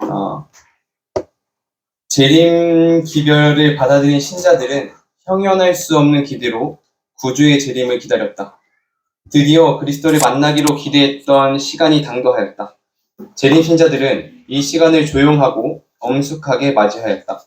어, 재림 기별을 받아들인 신자들은 형연할 수 없는 기대로 구주의 재림을 기다렸다. 드디어 그리스도를 만나기로 기대했던 시간이 당도하였다. 재림 신자들은 이 시간을 조용하고 엄숙하게 맞이하였다.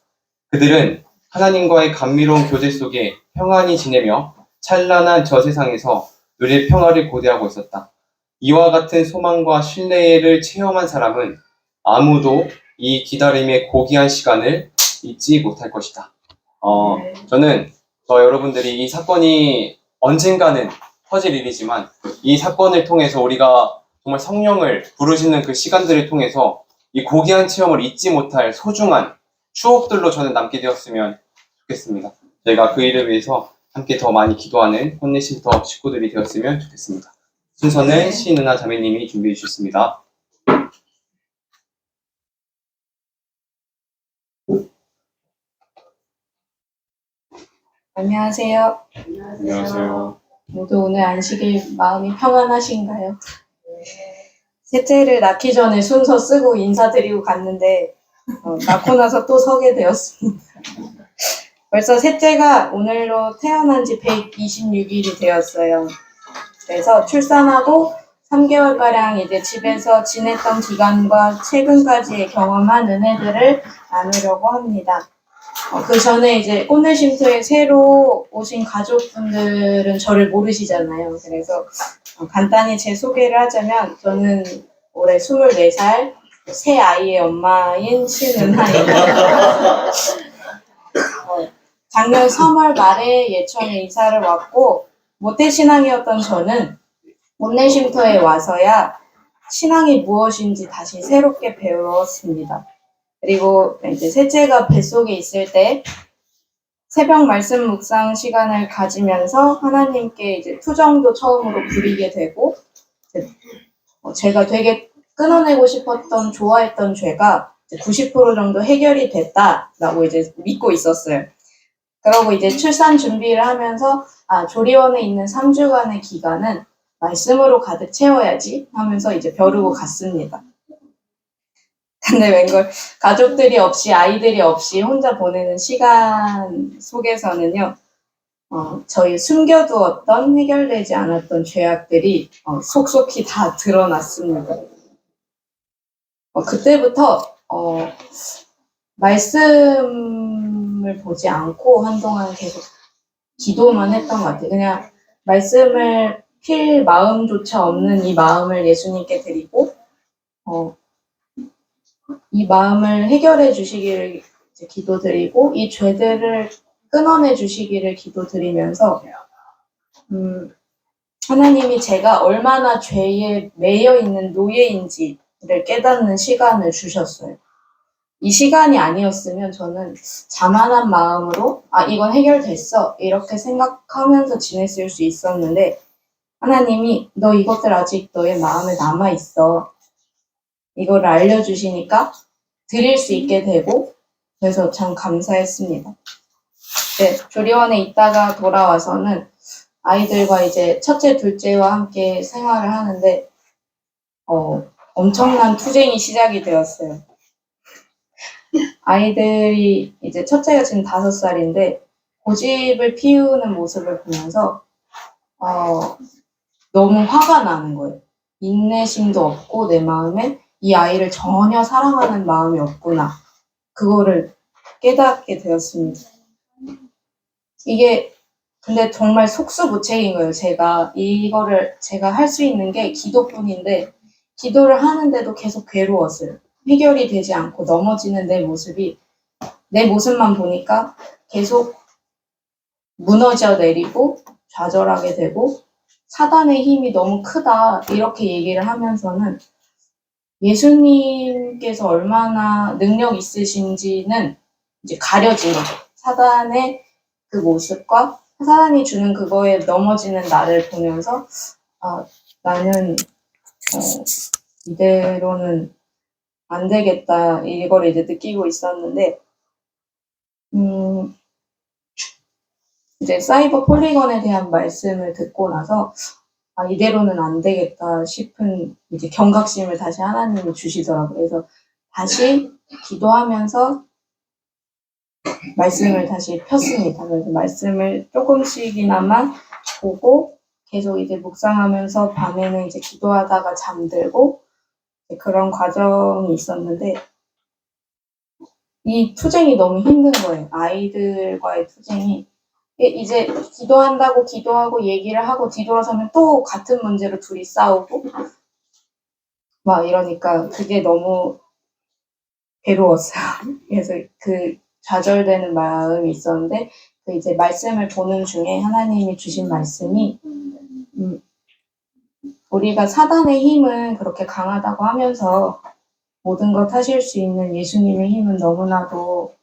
그들은 하나님과의 감미로운 교제 속에 평안히 지내며 찬란한 저 세상에서 누릴 평화를 고대하고 있었다. 이와 같은 소망과 신뢰를 체험한 사람은 아무도 이 기다림의 고귀한 시간을 잊지 못할 것이다. 저는 여러분들이 이 사건이 언젠가는 터질 일이지만 이 사건을 통해서 우리가 정말 성령을 부르시는 그 시간들을 통해서 이 고귀한 체험을 잊지 못할 소중한 추억들로 저는 남게 되었으면 좋겠습니다. 저희가 그 일을 위해서 함께 더 많이 기도하는 혼내심터 식구들이 되었으면 좋겠습니다. 순서는 신은하 자매님이 준비해 주셨습니다. 안녕하세요. 안녕하세요. 모두 오늘 안식일 마음이 평안하신가요? 셋째를 낳기 전에 순서 쓰고 인사드리고 갔는데 낳고 나서 또 서게 되었습니다. 벌써 셋째가 오늘로 태어난 지 126일이 되었어요. 그래서 출산하고 3개월가량 이제 집에서 지냈던 기간과 최근까지의 경험한 은혜들을 나누려고 합니다. 그 전에 이제 꽃내 쉼터에 새로 오신 가족분들은 저를 모르시잖아요. 그래서 간단히 제 소개를 하자면 저는 올해 24살 새 아이의 엄마인 신은하입니다. 작년 3월 말에 예천에 이사를 왔고 모태신앙이었던 저는 꽃내 쉼터에 와서야 신앙이 무엇인지 다시 새롭게 배웠습니다. 그리고 이제 셋째가 뱃속에 있을 때 새벽 말씀 묵상 시간을 가지면서 하나님께 이제 투정도 처음으로 부리게 되고 제가 되게 끊어내고 싶었던 좋아했던 죄가 90% 정도 해결이 됐다라고 이제 믿고 있었어요. 그러고 이제 출산 준비를 하면서 조리원에 있는 3주간의 기간은 말씀으로 가득 채워야지 하면서 이제 벼르고 갔습니다. 근데 웬걸 가족들이 없이 아이들이 없이 혼자 보내는 시간 속에서는요, 저희 숨겨두었던 해결되지 않았던 죄악들이 속속히 다 드러났습니다. 그때부터 말씀을 보지 않고 한동안 계속 기도만 했던 것 같아요. 그냥 말씀을 필 마음조차 없는 이 마음을 예수님께 드리고 이 마음을 해결해 주시기를 기도드리고 이 죄들을 끊어내 주시기를 기도드리면서 하나님이 제가 얼마나 죄에 매여 있는 노예인지를 깨닫는 시간을 주셨어요. 이 시간이 아니었으면 저는 자만한 마음으로 이건 해결됐어 이렇게 생각하면서 지냈을 수 있었는데 하나님이 너 이것들 아직 너의 마음에 남아있어. 이걸 알려주시니까 드릴 수 있게 되고 그래서 참 감사했습니다. 네, 조리원에 있다가 돌아와서는 아이들과 이제 첫째, 둘째와 함께 생활을 하는데 엄청난 투쟁이 시작이 되었어요. 아이들이 이제 첫째가 지금 5살인데 고집을 피우는 모습을 보면서 너무 화가 나는 거예요. 인내심도 없고 내 마음에 이 아이를 전혀 사랑하는 마음이 없구나. 그거를 깨닫게 되었습니다. 이게 근데 정말 속수무책인 거예요. 제가 할 수 있는 게 기도뿐인데 기도를 하는데도 계속 괴로웠어요. 해결이 되지 않고 넘어지는 내 모습만 보니까 계속 무너져 내리고 좌절하게 되고 사단의 힘이 너무 크다 이렇게 얘기를 하면서는 예수님께서 얼마나 능력 있으신지는 이제 가려진 거죠. 사단의 그 모습과 사단이 주는 그거에 넘어지는 나를 보면서 나는 이대로는 안 되겠다 이걸 이제 느끼고 있었는데 이제 사이버 폴리건에 대한 말씀을 듣고 나서 이대로는 안 되겠다 싶은 이제 경각심을 다시 하나님이 주시더라고요. 그래서 다시 기도하면서 말씀을 다시 폈습니다. 그래서 말씀을 조금씩이나마 보고 계속 이제 묵상하면서 밤에는 이제 기도하다가 잠들고 그런 과정이 있었는데 이 투쟁이 너무 힘든 거예요. 아이들과의 투쟁이. 이제 기도한다고 기도하고 얘기를 하고 뒤돌아서면 또 같은 문제로 둘이 싸우고 막 이러니까 그게 너무 괴로웠어요. 그래서 그 좌절되는 마음이 있었는데 그 이제 말씀을 보는 중에 하나님이 주신 말씀이 우리가 사단의 힘은 그렇게 강하다고 하면서 모든 것 하실 수 있는 예수님의 힘은 너무나도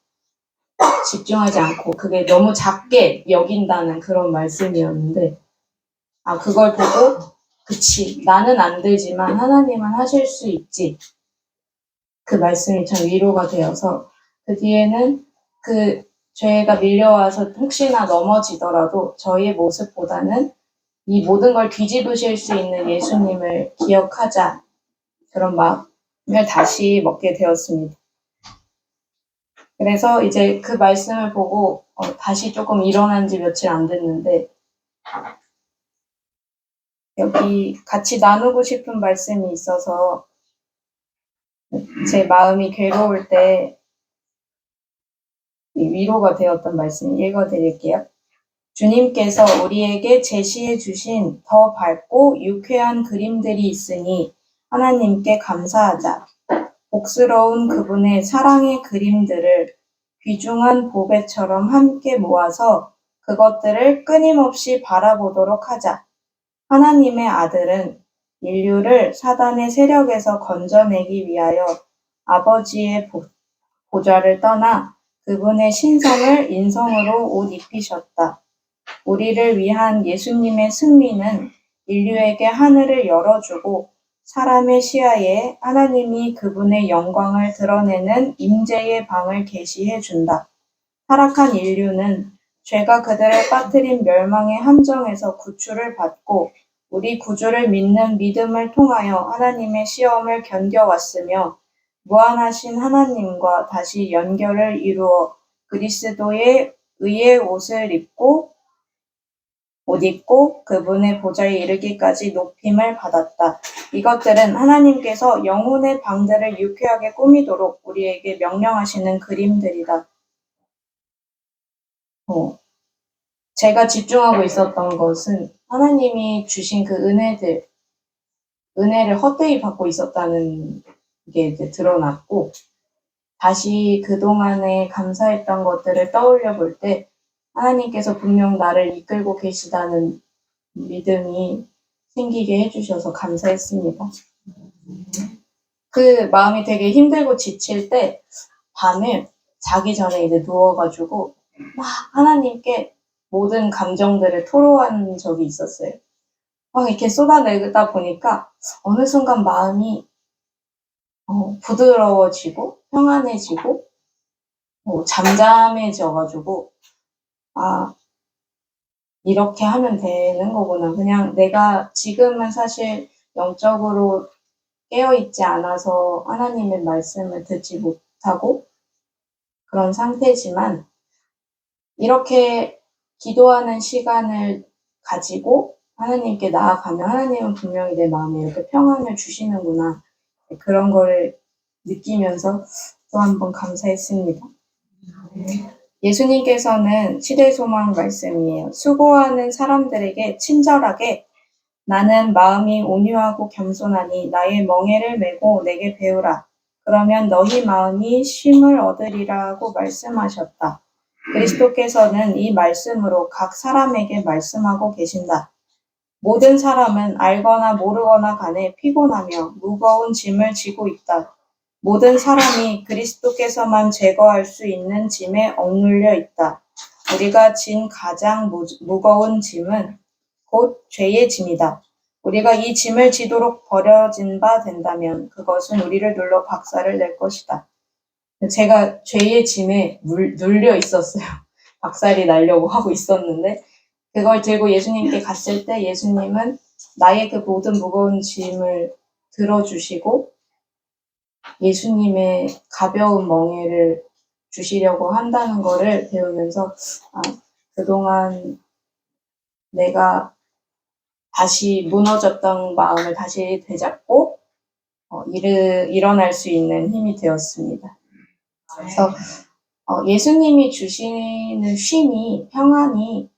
집중하지 않고 그게 너무 작게 여긴다는 그런 말씀이었는데 그걸 보고 그치 나는 안 되지만 하나님은 하실 수 있지 그 말씀이 참 위로가 되어서 그 뒤에는 그 죄가 밀려와서 혹시나 넘어지더라도 저희의 모습보다는 이 모든 걸 뒤집으실 수 있는 예수님을 기억하자 그런 마음을 다시 먹게 되었습니다. 그래서 이제 그 말씀을 보고 다시 조금 일어난 지 며칠 안 됐는데 여기 같이 나누고 싶은 말씀이 있어서 제 마음이 괴로울 때 위로가 되었던 말씀 읽어드릴게요. 주님께서 우리에게 제시해 주신 더 밝고 유쾌한 그림들이 있으니 하나님께 감사하자. 복스러운 그분의 사랑의 그림들을 귀중한 보배처럼 함께 모아서 그것들을 끊임없이 바라보도록 하자. 하나님의 아들은 인류를 사단의 세력에서 건져내기 위하여 아버지의 보좌를 떠나 그분의 신성을 인성으로 옷 입히셨다. 우리를 위한 예수님의 승리는 인류에게 하늘을 열어주고 사람의 시야에 하나님이 그분의 영광을 드러내는 임재의 방을 계시해 준다. 타락한 인류는 죄가 그들을 빠뜨린 멸망의 함정에서 구출을 받고 우리 구주를 믿는 믿음을 통하여 하나님의 시험을 견뎌왔으며 무한하신 하나님과 다시 연결을 이루어 그리스도의 의의 옷 입고 그분의 보좌에 이르기까지 높임을 받았다. 이것들은 하나님께서 영혼의 방들을 유쾌하게 꾸미도록 우리에게 명령하시는 그림들이다. 제가 집중하고 있었던 것은 하나님이 주신 그 은혜를 헛되이 받고 있었다는 게 이제 드러났고, 다시 그동안에 감사했던 것들을 떠올려 볼 때, 하나님께서 분명 나를 이끌고 계시다는 믿음이 생기게 해주셔서 감사했습니다. 그 마음이 되게 힘들고 지칠 때, 밤에 자기 전에 이제 누워가지고, 막 하나님께 모든 감정들을 토로한 적이 있었어요. 막 이렇게 쏟아내다 보니까 어느 순간 마음이 부드러워지고 평안해지고 잠잠해져가지고 이렇게 하면 되는 거구나. 그냥 내가 지금은 사실 영적으로 깨어있지 않아서 하나님의 말씀을 듣지 못하고 그런 상태지만 이렇게 기도하는 시간을 가지고 하나님께 나아가면 하나님은 분명히 내 마음에 이렇게 평안을 주시는구나. 그런 거를 느끼면서 또 한 번 감사했습니다. 예수님께서는 시대 소망 말씀이에요. 수고하는 사람들에게 친절하게 나는 마음이 온유하고 겸손하니 나의 멍에를 메고 내게 배우라. 그러면 너희 마음이 쉼을 얻으리라고 말씀하셨다. 그리스도께서는 이 말씀으로 각 사람에게 말씀하고 계신다. 모든 사람은 알거나 모르거나 간에 피곤하며 무거운 짐을 지고 있다. 모든 사람이 그리스도께서만 제거할 수 있는 짐에 억눌려 있다. 우리가 진 가장 무거운 짐은 곧 죄의 짐이다. 우리가 이 짐을 지도록 버려진 바 된다면 그것은 우리를 눌러 박살을 낼 것이다. 제가 죄의 짐에 눌려 있었어요. 박살이 나려고 하고 있었는데 그걸 들고 예수님께 갔을 때 예수님은 나의 그 모든 무거운 짐을 들어주시고 예수님의 가벼운 멍에를 주시려고 한다는 거를 배우면서 그동안 내가 다시 무너졌던 마음을 다시 되잡고 일어날 수 있는 힘이 되었습니다. 그래서 예수님이 주시는 쉼이, 평안이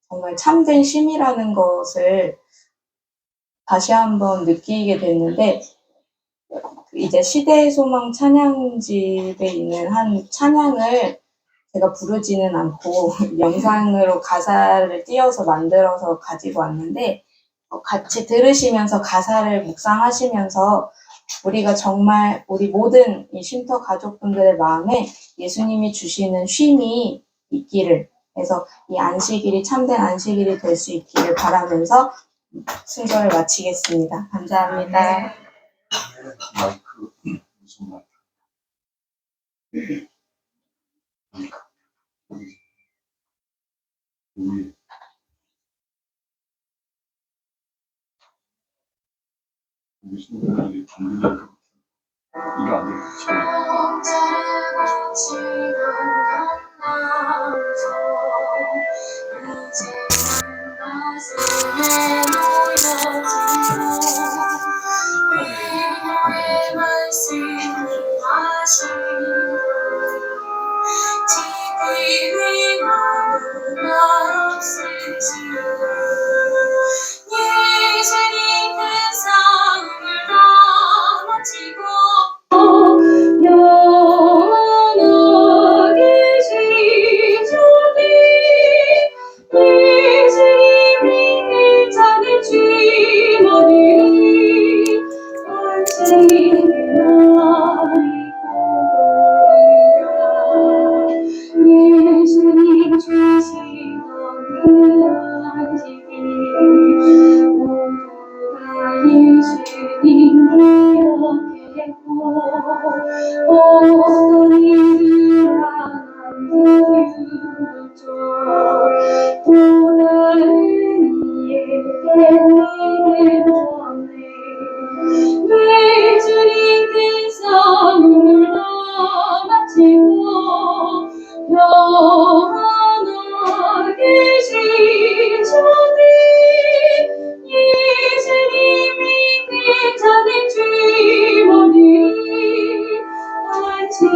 정말 참된 쉼이라는 것을 다시 한번 느끼게 됐는데, 이제 시대의 소망 찬양집에 있는 한 찬양을 제가 부르지는 않고 영상으로 가사를 띄어서 만들어서 가지고 왔는데, 같이 들으시면서 가사를 묵상하시면서 우리가 정말 우리 모든 이 쉼터 가족분들의 마음에 예수님이 주시는 쉼이 있기를, 그래서 이 안식일이 참된 안식일이 될 수 있기를 바라면서 순서를 마치겠습니다. 감사합니다. 마이크 무슨 마이크? 우리 신부들이 분들이 이거 안 돼. 예수님 주신 모두가 예수님 기억했고 어떤 일을 하는지 또 다른 이에게 내게 전해 내 주님께서 눈을 다 마치고 영원하게 계시셨네. 예수님이 내 자는 주머니 안식일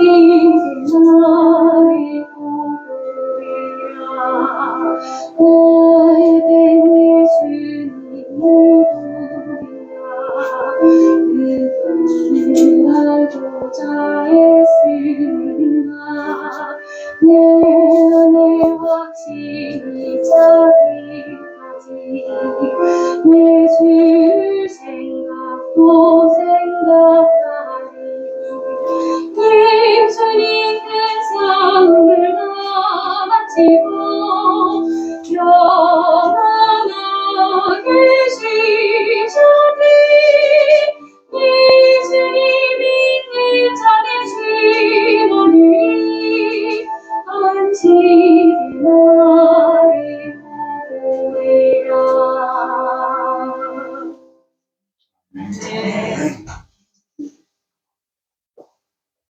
나의 고향 오래된 예수님 그분을 알고자 애쓰나 내 안에 확신이 차기까지 예수를 생각도 생각하리 예수님께서 눈을 다 마치고 영원하게 계시셨네 예수님이 내 자네 주머니 안식일